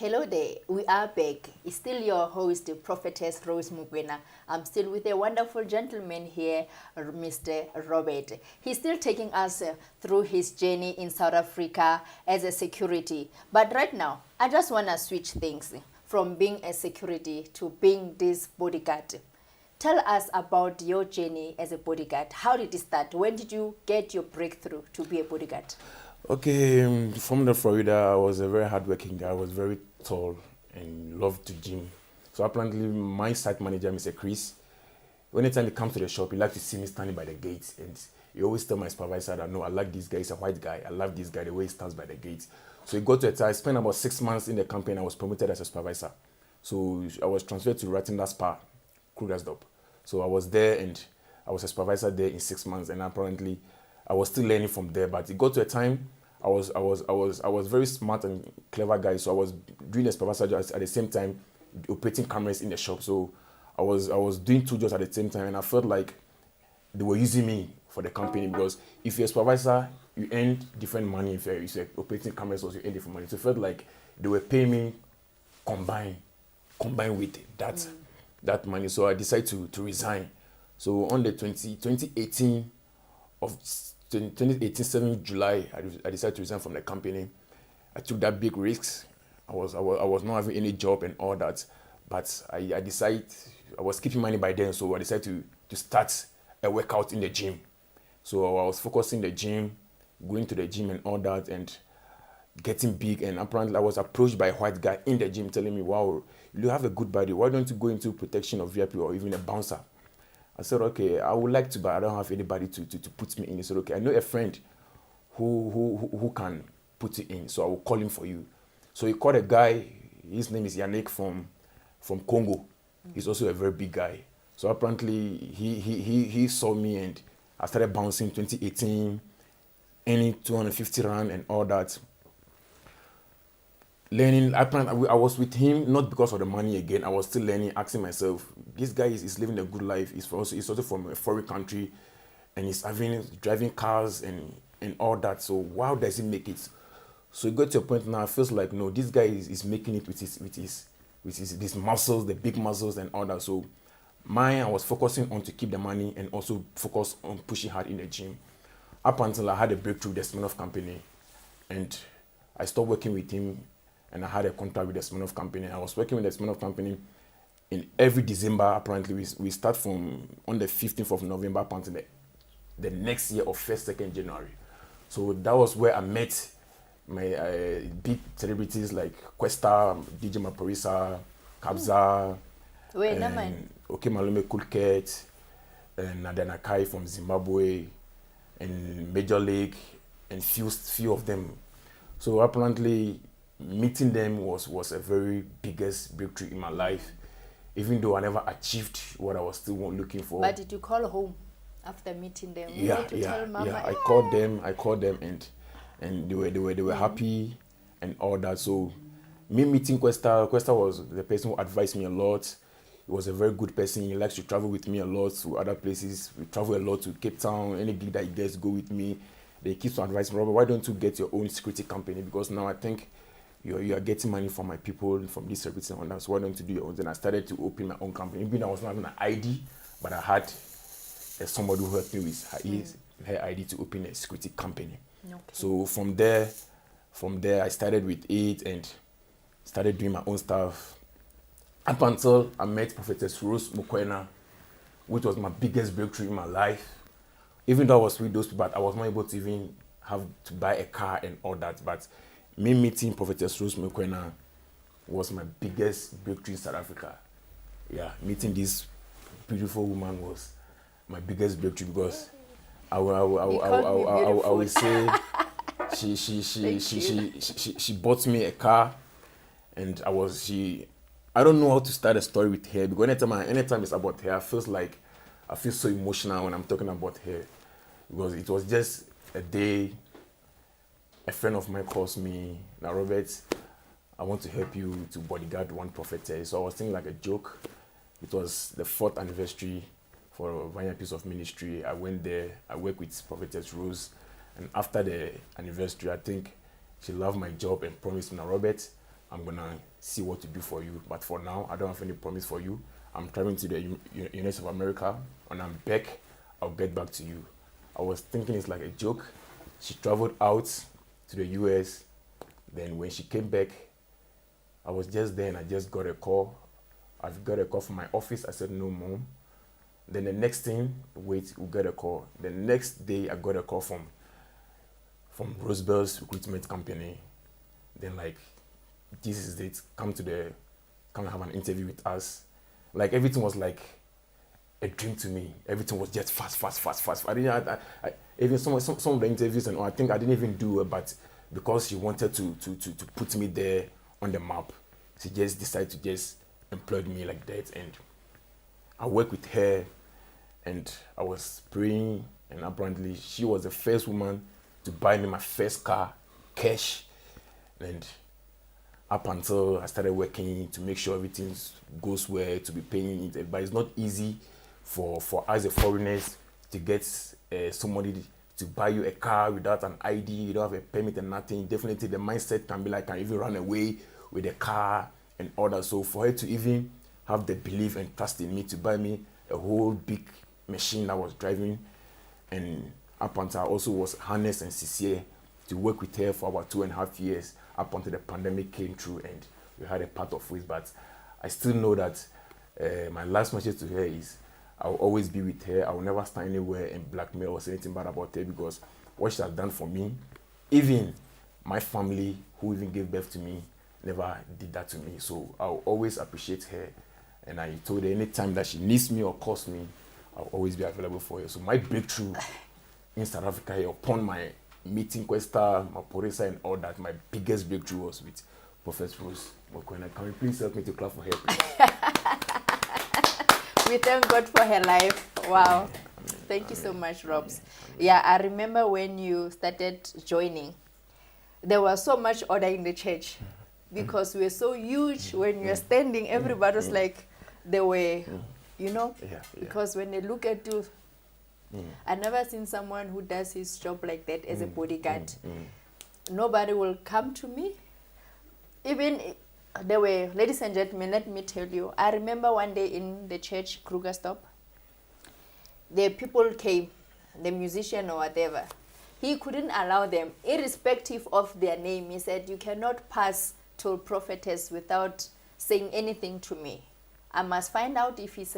Hello there, we are back. It's still your host, Prophetess Rose Mokoena. I'm still with a wonderful gentleman here, Mr. Robert. He's still taking us through his journey in South Africa as a security. But right now, I just want to switch things from being a security to being this bodyguard. Tell us about your journey as a bodyguard. How did it start? When did you get your breakthrough to be a bodyguard? Okay, from the Florida, I was a very hardworking guy. I was very tall and loved to gym. So apparently, my site manager, Mr. Chris, anytime he comes to the shop, he likes to see me standing by the gate, and he always tell my supervisor that no, I like this guy. He's a white guy. I love this guy the way he stands by the gate. So he got to a time. I spent about 6 months in the company. I was promoted as a supervisor. So I was transferred to Ratinda Spa, Krugersdorp. So I was there, and I was a supervisor there in 6 months, and apparently I was still learning from there. But it got to a time I was very smart and clever guy. So I was doing the supervisor job at the same time operating cameras in the shop. So I was doing two jobs at the same time, and I felt like they were using me for the company, because if you're a supervisor, you earn different money. If you're operating cameras, also you earn different money. So it felt like they were paying me combined with that money. So I decided to resign. So on the 2018 of 2018, 7th July, I decided to resign from the company. I took that big risk. I was not having any job and all that, but I decided, I was keeping money by then, so I decided to start a workout in the gym. So I was focusing the gym, going to the gym and all that, and getting big. And apparently I was approached by a white guy in the gym telling me, wow, you have a good body. Why don't you go into protection of VIP or even a bouncer? I said, okay, I would like to, but I don't have anybody to put me in. He said, okay, I know a friend who can put you in, so I will call him for you. So he called a guy, his name is Yannick from Congo. He's also a very big guy. So apparently he saw me, and I started bouncing 2018, earning 250 rand and all that. Learning, I was with him not because of the money again. I was still learning, asking myself, this guy is living a good life. He's also from a foreign country, and he's driving cars and all that. So how does he make it? So it got to a point now, it feels like, no, this guy is making it with his muscles, the big muscles and all that. So I was focusing on to keep the money and also focus on pushing hard in the gym. Up until I had a breakthrough with the Smirnoff company, and I stopped working with him, and I had a contract with the Smirnoff company. I was working with the Smirnoff company in every December. Apparently, we start from on the 15th of November up until the next year of 1st, 2nd January. So that was where I met my big celebrities like Questa, DJ Maporisa, Kabza, Oke Malome Kulket, and Nadana Kai from Zimbabwe, and Major League, and few of them. So apparently, meeting them was a very biggest breakthrough in my life, even though I never achieved what I was still looking for. But did you call home after meeting them? Tell Mama, I called them, and they were happy and all that. So me meeting Questa was the person who advised me a lot. He was a very good person. He likes to travel with me a lot to other places. We travel a lot to Cape Town. Any gig that he gets, go with me. They keep on advising me, Robert, why don't you get your own security company? Because now I think you are getting money from my people, from this service and all that. So why don't you do your own? Then I started to open my own company. Even I was not having an ID, but I had somebody who helped me with her ID to open a security company. Okay. So from there, I started with it and started doing my own stuff. Up until I met Prophetess Rose Mokoena, which was my biggest breakthrough in my life. Even though I was with those people, but I was not able to even have to buy a car and all that. But me meeting Prophetess Rose Mokoena was my biggest breakthrough in South Africa. Yeah, meeting this beautiful woman was my biggest breakthrough, because I will say she bought me a car, and I don't know how to start a story with her, because anytime it's about her, I feel so emotional when I'm talking about her, because it was just a day. A friend of mine calls me, now Robert, I want to help you to bodyguard one prophetess. So I was thinking like a joke. It was the 4th anniversary for Vanya Piece of Ministry. I went there, I worked with Prophetess Rose, and after the anniversary, I think she loved my job and promised me, now Robert, I'm gonna see what to do for you. But for now, I don't have any promise for you. I'm traveling to the United States of America. When I'm back, I'll get back to you. I was thinking it's like a joke. She traveled out to the US. Then when she came back, I was just there and I just got a call. I've got a call from my office. I said, no, Mom. Then the next thing, wait, we got a call. The next day, I got a call from Rosebell's recruitment company. Then like, this is it. Come and have an interview with us. Like everything was like a dream to me. Everything was just fast. Even some of the interviews and all, I think I didn't even do it, but because she wanted to put me there on the map, she just decided to just employ me like that. And I worked with her, and I was praying, and apparently she was the first woman to buy me my first car, cash. And up until I started working to make sure everything goes well, to be paying it. But it's not easy for us as foreigners to get somebody to buy you a car without an ID, you don't have a permit and nothing. Definitely the mindset can be like, can even run away with a car and all that. So for her to even have the belief and trust in me to buy me a whole big machine I was driving, and up until I also was honest and sincere to work with her for about 2.5 years, up until the pandemic came through and we had a part of it. But I still know that my last message to her is I'll always be with her. I will never stand anywhere and blackmail or say anything bad about her, because what she has done for me, even my family who even gave birth to me never did that to me. So I'll always appreciate her. And I told her anytime that she needs me or calls me, I'll always be available for her. So my breakthrough in South Africa here, upon my meeting Questa, Maporisa and all that, my biggest breakthrough was with Prophet Rose Mokoena. Can you please help me to clap for her, please? We thank God for her life. Wow. Thank you so much, Robs. Yeah, I remember when you started joining, there was so much order in the church because we were so huge. When you were standing, everybody was like, they were, because when they look at you, I've never seen someone who does his job like that as a bodyguard. Nobody will come to me. Even there were, ladies and gentlemen, let me tell you, I remember one day in the church, Krugerstop, the people came, the musician or whatever. He couldn't allow them, irrespective of their name. He said, you cannot pass to prophetess without saying anything to me. I must find out if she's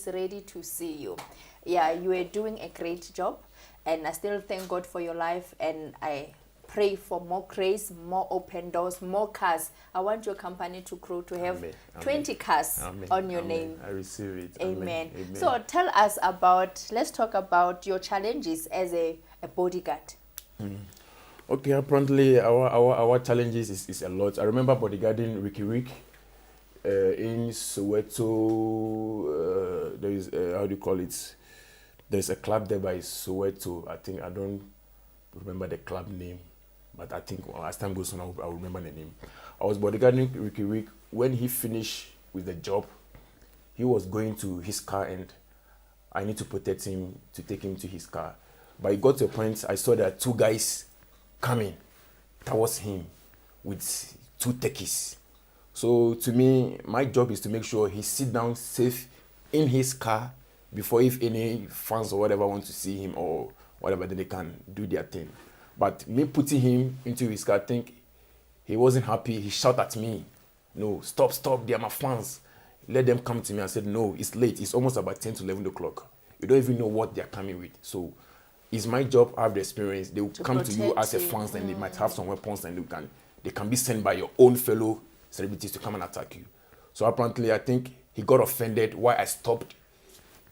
ready to see you. Yeah, you are doing a great job, and I still thank God for your life, and I pray for more grace, more open doors, more cars. I want your company to grow, to have 20 cars on your name. I receive it. Amen. So tell us about, let's talk about your challenges as a bodyguard. Okay, apparently our challenges is a lot. I remember bodyguarding Ricky in Soweto. There is, how do you call it? There's a club there by Soweto. I think, I don't remember the club name, but I think as time goes on, I'll remember the name. I was bodyguarding Ricky. When he finished with the job, he was going to his car and I need to protect him, to take him to his car. But it got to a point, I saw there are two guys coming towards him with two techies. So to me, my job is to make sure he sit down safe in his car before, if any fans or whatever want to see him or whatever, then they can do their thing. But me putting him into his car, I think he wasn't happy. He shouted at me, no, stop, they are my fans. Let them come to me. I said, no, it's late. It's almost about 10 to 11 o'clock. You don't even know what they're coming with. So it's my job, I have the experience. They will come to you as a fans, and they might have some weapons, and they can be sent by your own fellow celebrities to come and attack you. So apparently, I think he got offended why I stopped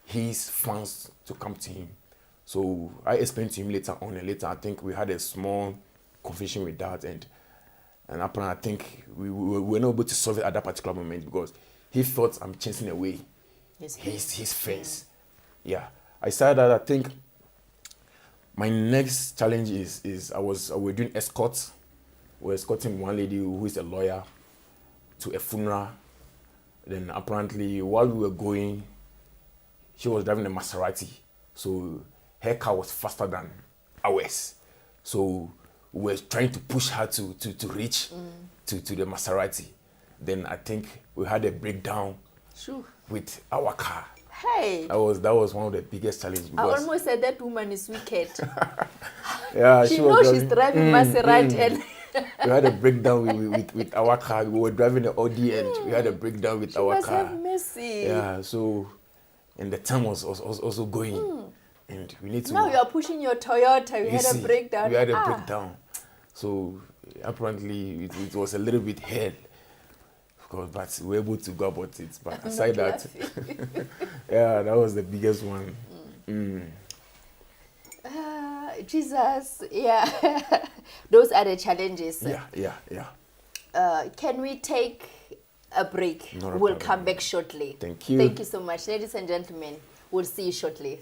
his fans to come to him. So I explained to him later on, and later I think we had a small conversation with that, and apparently I think we were not able to solve it at that particular moment because he thought I'm chasing away his fans. Yeah. I said that I think my next challenge is we're doing escorts. We're escorting one lady who is a lawyer to a funeral. Then apparently while we were going, she was driving a Maserati. So her car was faster than ours. So we were trying to push her to reach to the Maserati. Then I think we had a breakdown Shoo. with our car. Hey, That was one of the biggest challenges. I almost said that woman is wicked. Yeah, She was knows she's driving Maserati and we had a breakdown with our car. We were driving the Audi and we had a breakdown with she our must car. have mercy. Yeah, so, and the time was also going. And we need to... Now you are pushing your Toyota. You You had see, a breakdown. We had a breakdown. So apparently it was a little bit hell. But we were able to go about it. But I'm aside not that, yeah, that was the biggest one. Jesus, yeah. Those are the challenges. Yeah. Can we take a break? Not a We'll problem. come back shortly. Thank you. Thank you so much. Ladies and gentlemen, we'll see you shortly.